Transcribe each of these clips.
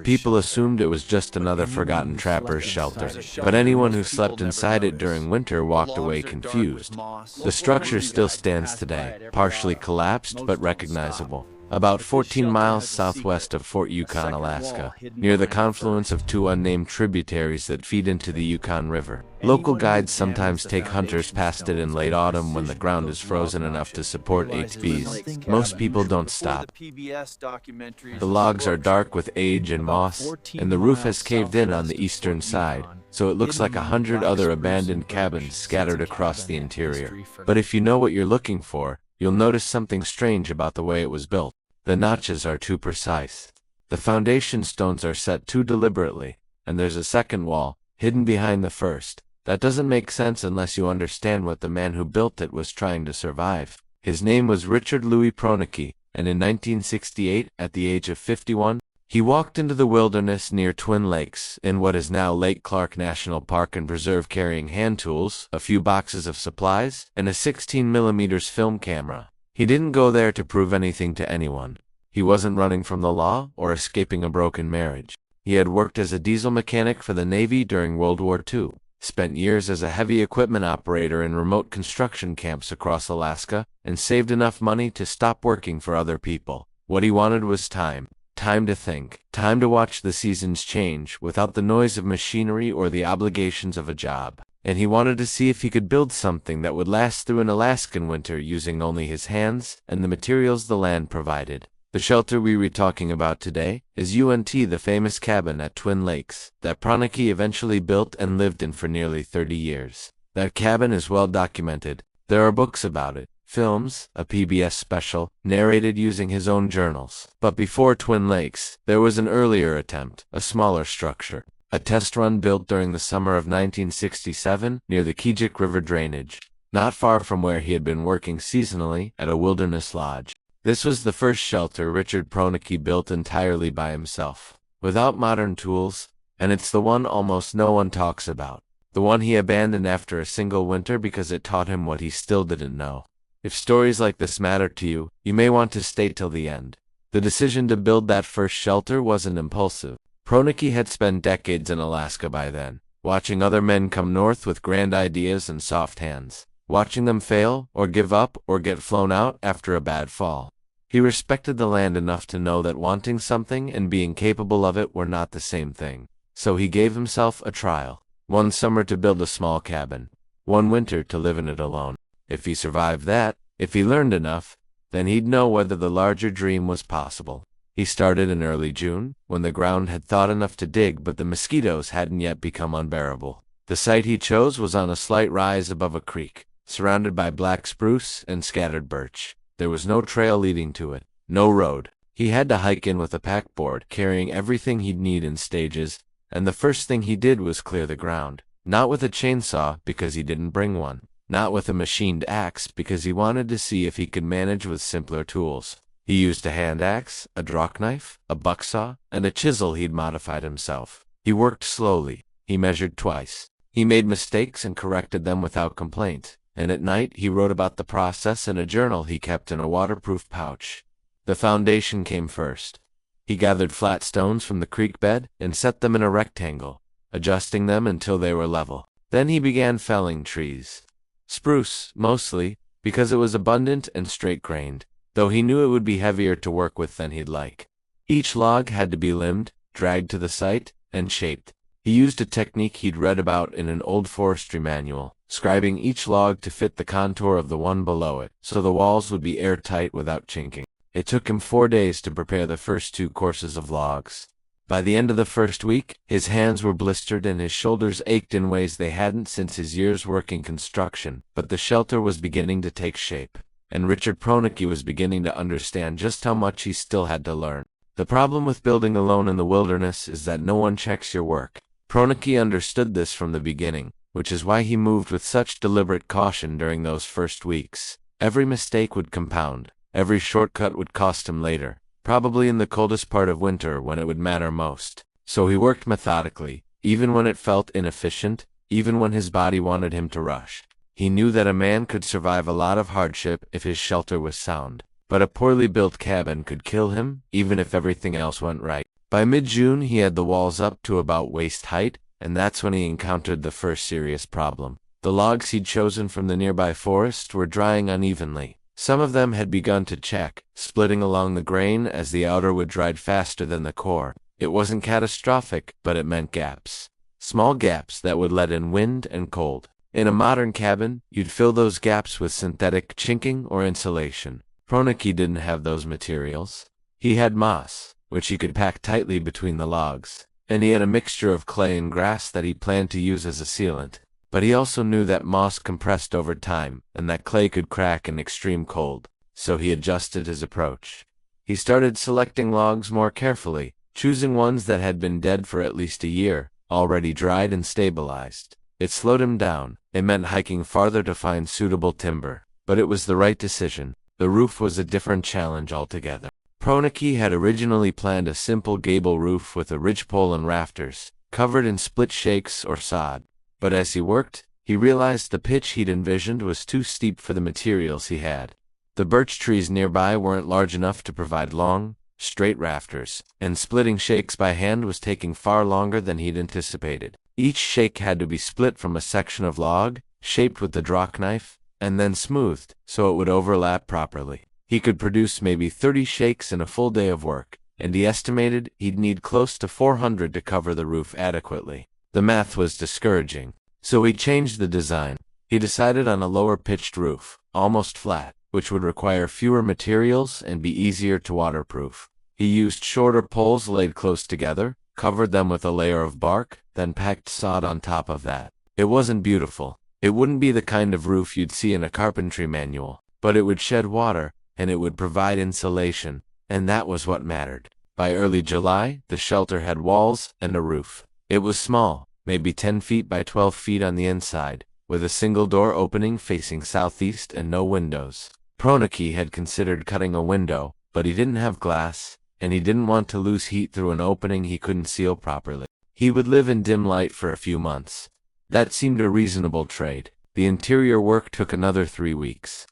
People assumed it was just another forgotten trapper's shelter, but anyone who slept inside it during winter walked away confused. The structure still stands today, partially collapsed but recognizable, about 14 miles southwest of Fort Yukon, Alaska, near the confluence of two unnamed tributaries that feed into the Yukon River. Local guides sometimes take hunters past it in late autumn when the ground is frozen enough to support HVs. Most people don't stop. The logs are dark with age and moss, and the roof has caved in on the eastern side, so it looks like 100 other abandoned cabins scattered across the interior. But if you know what you're looking for, you'll notice something strange about the way it was built. The notches are too precise. The foundation stones are set too deliberately, and there's a second wall, hidden behind the first. That doesn't make sense unless you understand what the man who built it was trying to survive. His name was Richard Proenneke, and in 1968, at the age of 51, he walked into the wilderness near Twin Lakes, in what is now Lake Clark National Park and Preserve, carrying hand tools, a few boxes of supplies, and a 16mm film camera. He didn't go there to prove anything to anyone. He wasn't running from the law or escaping a broken marriage. He had worked as a diesel mechanic for the Navy during World War II, spent years as a heavy equipment operator in remote construction camps across Alaska, and saved enough money to stop working for other people. What he wanted was time. Time to think. Time to watch the seasons change without the noise of machinery or the obligations of a job. And he wanted to see if he could build something that would last through an Alaskan winter using only his hands and the materials the land provided. The shelter we were talking about today is the famous cabin at Twin Lakes that Proenneke eventually built and lived in for nearly 30 years. That cabin is well documented. There are books about it, films, a PBS special, narrated using his own journals. But before Twin Lakes, there was an earlier attempt, a smaller structure. A test run built during the summer of 1967 near the Kijik River drainage, not far from where he had been working seasonally at a wilderness lodge. This was the first shelter Richard Proenneke built entirely by himself, without modern tools, and it's the one almost no one talks about. The one he abandoned after a single winter because it taught him what he still didn't know. If stories like this matter to you, you may want to stay till the end. The decision to build that first shelter wasn't impulsive. Proenneke had spent decades in Alaska by then, watching other men come north with grand ideas and soft hands, watching them fail, or give up, or get flown out after a bad fall. He respected the land enough to know that wanting something and being capable of it were not the same thing. So he gave himself a trial. One summer to build a small cabin. One winter to live in it alone. If he survived that, if he learned enough, then he'd know whether the larger dream was possible. He started in early June, when the ground had thawed enough to dig but the mosquitoes hadn't yet become unbearable. The site he chose was on a slight rise above a creek, surrounded by black spruce and scattered birch. There was no trail leading to it, no road. He had to hike in with a packboard, carrying everything he'd need in stages, and the first thing he did was clear the ground. Not with a chainsaw, because he didn't bring one. Not with a machined axe, because he wanted to see if he could manage with simpler tools. He used a hand axe, a draw knife, a bucksaw, and a chisel he'd modified himself. He worked slowly. He measured twice. He made mistakes and corrected them without complaint. And at night he wrote about the process in a journal he kept in a waterproof pouch. The foundation came first. He gathered flat stones from the creek bed and set them in a rectangle, adjusting them until they were level. Then he began felling trees. Spruce, mostly, because it was abundant and straight-grained, though he knew it would be heavier to work with than he'd like. Each log had to be limbed, dragged to the site, and shaped. He used a technique he'd read about in an old forestry manual, scribing each log to fit the contour of the one below it, so the walls would be airtight without chinking. It took him 4 days to prepare the first 2 courses of logs. By the end of the first week, his hands were blistered and his shoulders ached in ways they hadn't since his years working construction, but the shelter was beginning to take shape. And Richard Proenneke was beginning to understand just how much he still had to learn. The problem with building alone in the wilderness is that no one checks your work. Proenneke understood this from the beginning, which is why he moved with such deliberate caution during those first weeks. Every mistake would compound. Every shortcut would cost him later, probably in the coldest part of winter when it would matter most. So he worked methodically, even when it felt inefficient, even when his body wanted him to rush. He knew that a man could survive a lot of hardship if his shelter was sound, but a poorly built cabin could kill him, even if everything else went right. By mid-June, he had the walls up to about waist height, and that's when he encountered the first serious problem. The logs he'd chosen from the nearby forest were drying unevenly. Some of them had begun to check, splitting along the grain as the outer wood dried faster than the core. It wasn't catastrophic, but it meant gaps. Small gaps that would let in wind and cold. In a modern cabin, you'd fill those gaps with synthetic chinking or insulation. Proenneke didn't have those materials. He had moss, which he could pack tightly between the logs, and he had a mixture of clay and grass that he planned to use as a sealant. But he also knew that moss compressed over time, and that clay could crack in extreme cold, so he adjusted his approach. He started selecting logs more carefully, choosing ones that had been dead for at least a year, already dried and stabilized. It slowed him down. It meant hiking farther to find suitable timber, but it was the right decision. The roof was a different challenge altogether. Proenneke had originally planned a simple gable roof with a ridgepole and rafters, covered in split shakes or sod. But as he worked, he realized the pitch he'd envisioned was too steep for the materials he had. The birch trees nearby weren't large enough to provide long, straight rafters, and splitting shakes by hand was taking far longer than he'd anticipated. Each shake had to be split from a section of log, shaped with the draw knife, and then smoothed so it would overlap properly. He could produce maybe 30 shakes in a full day of work, and he estimated he'd need close to 400 to cover the roof adequately. The math was discouraging, so he changed the design. He decided on a lower pitched roof, almost flat, which would require fewer materials and be easier to waterproof. He used shorter poles laid close together, covered them with a layer of bark, then packed sod on top of that. It wasn't beautiful. It wouldn't be the kind of roof you'd see in a carpentry manual, but it would shed water, and it would provide insulation, and that was what mattered. By early July, the shelter had walls and a roof. It was small, maybe 10 feet by 12 feet on the inside, with a single door opening facing southeast and no windows. Proenneke had considered cutting a window, but he didn't have glass, and he didn't want to lose heat through an opening he couldn't seal properly. He would live in dim light for a few months. That seemed a reasonable trade. The interior work took another 3 weeks.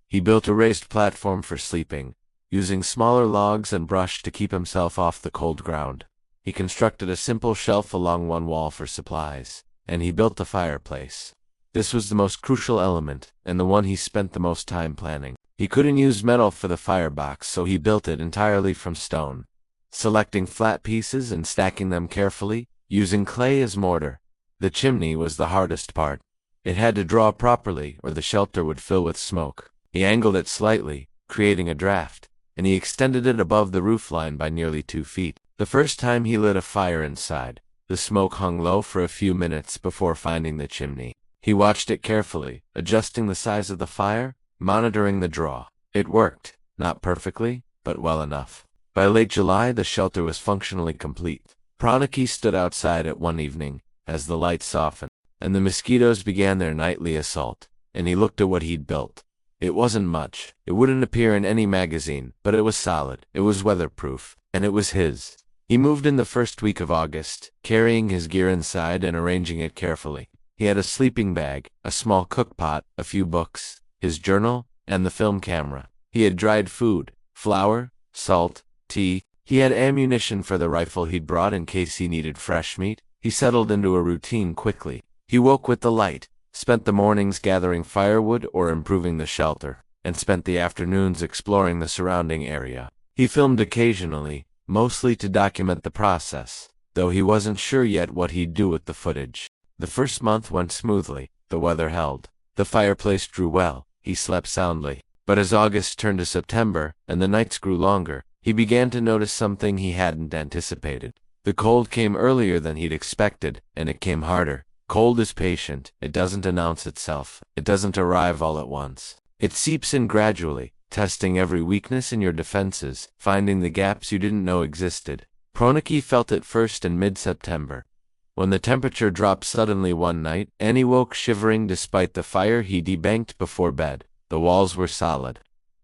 He built a raised platform for sleeping, using smaller logs and brush to keep himself off the cold ground. He constructed a simple shelf along one wall for supplies, and he built a fireplace. This was the most crucial element, and the one he spent the most time planning. He couldn't use metal for the firebox, so he built it entirely from stone, selecting flat pieces and stacking them carefully, using clay as mortar. The chimney was the hardest part. It had to draw properly, or the shelter would fill with smoke. He angled it slightly, creating a draft, and he extended it above the roofline by nearly 2 feet. The first time he lit a fire inside, the smoke hung low for a few minutes before finding the chimney. He watched it carefully, adjusting the size of the fire, monitoring the draw. It worked, not perfectly, but well enough. By late July, the shelter was functionally complete. Proenneke stood outside it one evening, as the light softened, and the mosquitoes began their nightly assault, and he looked at what he'd built. It wasn't much. It wouldn't appear in any magazine, but it was solid, it was weatherproof, and it was his. He moved in the first week of August, carrying his gear inside and arranging it carefully. He had a sleeping bag, a small cookpot, a few books, his journal, and the film camera. He had dried food, flour, salt, tea. He had ammunition for the rifle he'd brought in case he needed fresh meat. He settled into a routine quickly. He woke with the light, spent the mornings gathering firewood or improving the shelter, and spent the afternoons exploring the surrounding area. He filmed occasionally, mostly to document the process, though he wasn't sure yet what he'd do with the footage. The first month went smoothly. The weather held. The fireplace drew well. He slept soundly. But as August turned to September, and the nights grew longer, he began to notice something he hadn't anticipated. The cold came earlier than he'd expected, and it came harder. Cold is patient. It doesn't announce itself. It doesn't arrive all at once. It seeps in gradually, testing every weakness in your defenses, finding the gaps you didn't know existed. Proenneke felt it first in mid-September, when the temperature dropped suddenly one night, and he woke shivering despite the fire he debanked before bed. The walls were solid.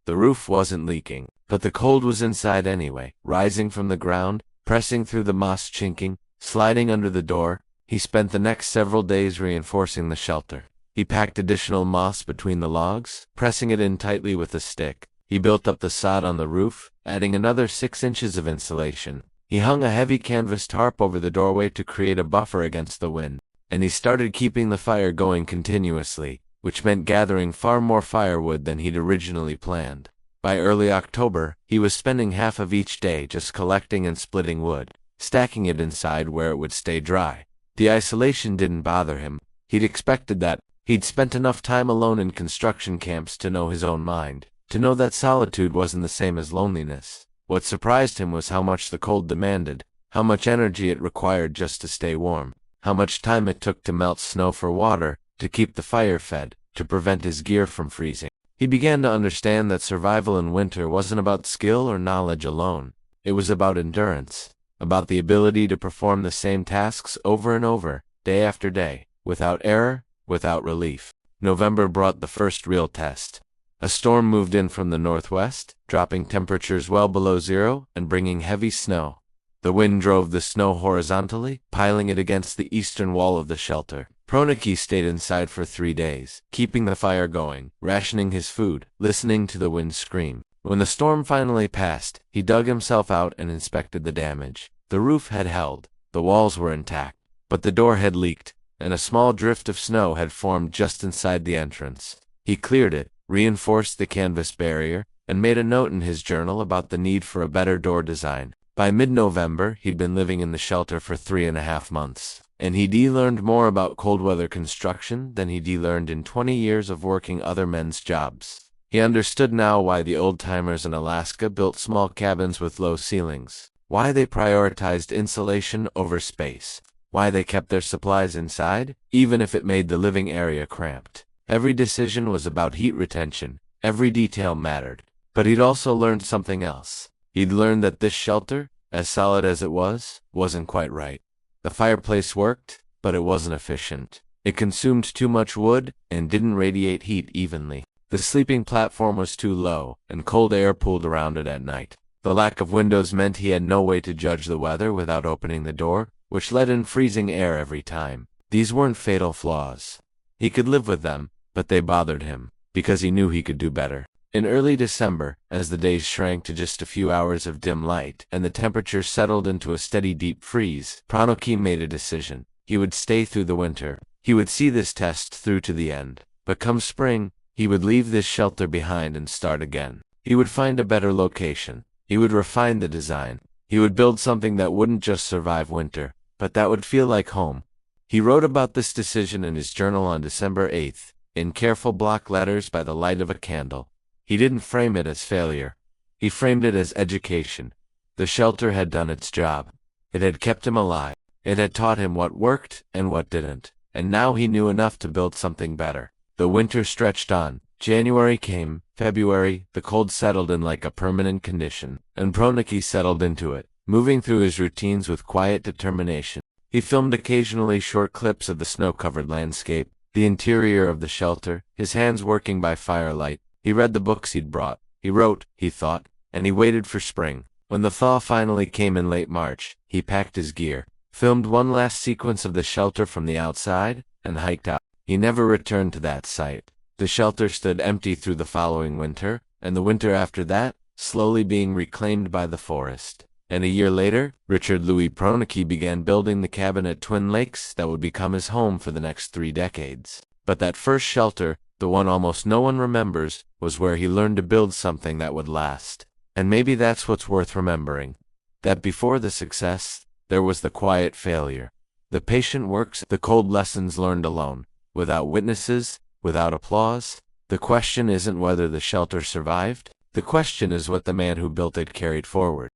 The roof wasn't leaking, but the cold was inside anyway, rising from the ground, pressing through the moss chinking, sliding under the door. He spent the next several days reinforcing the shelter. He packed additional moss between the logs, pressing it in tightly with a stick. He built up the sod on the roof, adding another 6 inches of insulation. He hung a heavy canvas tarp over the doorway to create a buffer against the wind, and he started keeping the fire going continuously, which meant gathering far more firewood than he'd originally planned. By early October, he was spending half of each day just collecting and splitting wood, stacking it inside where it would stay dry. The isolation didn't bother him. He'd expected that. He'd spent enough time alone in construction camps to know his own mind, to know that solitude wasn't the same as loneliness. What surprised him was how much the cold demanded, how much energy it required just to stay warm, how much time it took to melt snow for water, to keep the fire fed, to prevent his gear from freezing. He began to understand that survival in winter wasn't about skill or knowledge alone. It was about endurance, about the ability to perform the same tasks over and over, day after day, without error, without relief. November brought the first real test. A storm moved in from the northwest, dropping temperatures well below zero and bringing heavy snow. The wind drove the snow horizontally, piling it against the eastern wall of the shelter. Proenneke stayed inside for 3 days, keeping the fire going, rationing his food, listening to the wind scream. When the storm finally passed, he dug himself out and inspected the damage. The roof had held, the walls were intact, but the door had leaked, and a small drift of snow had formed just inside the entrance. He cleared it, reinforced the canvas barrier, and made a note in his journal about the need for a better door design. By mid-November, he'd been living in the shelter for 3.5 months, and he'd learned more about cold weather construction than he'd learned in 20 years of working other men's jobs. He understood now why the old-timers in Alaska built small cabins with low ceilings, why they prioritized insulation over space, why they kept their supplies inside, even if it made the living area cramped. Every decision was about heat retention, every detail mattered. But he'd also learned something else. He'd learned that this shelter, as solid as it was, wasn't quite right. The fireplace worked, but it wasn't efficient. It consumed too much wood and didn't radiate heat evenly. The sleeping platform was too low, and cold air pooled around it at night. The lack of windows meant he had no way to judge the weather without opening the door, which let in freezing air every time. These weren't fatal flaws. He could live with them, but they bothered him, because he knew he could do better. In early December, as the days shrank to just a few hours of dim light, and the temperature settled into a steady deep freeze, Proenneke made a decision. He would stay through the winter. He would see this test through to the end. But come spring, he would leave this shelter behind and start again. He would find a better location. He would refine the design. He would build something that wouldn't just survive winter, but that would feel like home. He wrote about this decision in his journal on December 8th, in careful block letters by the light of a candle. He didn't frame it as failure. He framed it as education. The shelter had done its job. It had kept him alive. It had taught him what worked and what didn't. And now he knew enough to build something better. The winter stretched on. January came, February, the cold settled in like a permanent condition, and Proenneke settled into it, moving through his routines with quiet determination. He filmed occasionally short clips of the snow-covered landscape, the interior of the shelter, his hands working by firelight. He read the books he'd brought. He wrote, he thought, and he waited for spring. When the thaw finally came in late March, he packed his gear, filmed one last sequence of the shelter from the outside, and hiked out. He never returned to that site. The shelter stood empty through the following winter, and the winter after that, slowly being reclaimed by the forest. And a year later, Richard Proenneke began building the cabin at Twin Lakes that would become his home for the next 3 decades. But that first shelter, the one almost no one remembers, was where he learned to build something that would last. And maybe that's what's worth remembering. That before the success, there was the quiet failure. The patient works, the cold lessons learned alone, without witnesses, without applause. The question isn't whether the shelter survived. The question is what the man who built it carried forward.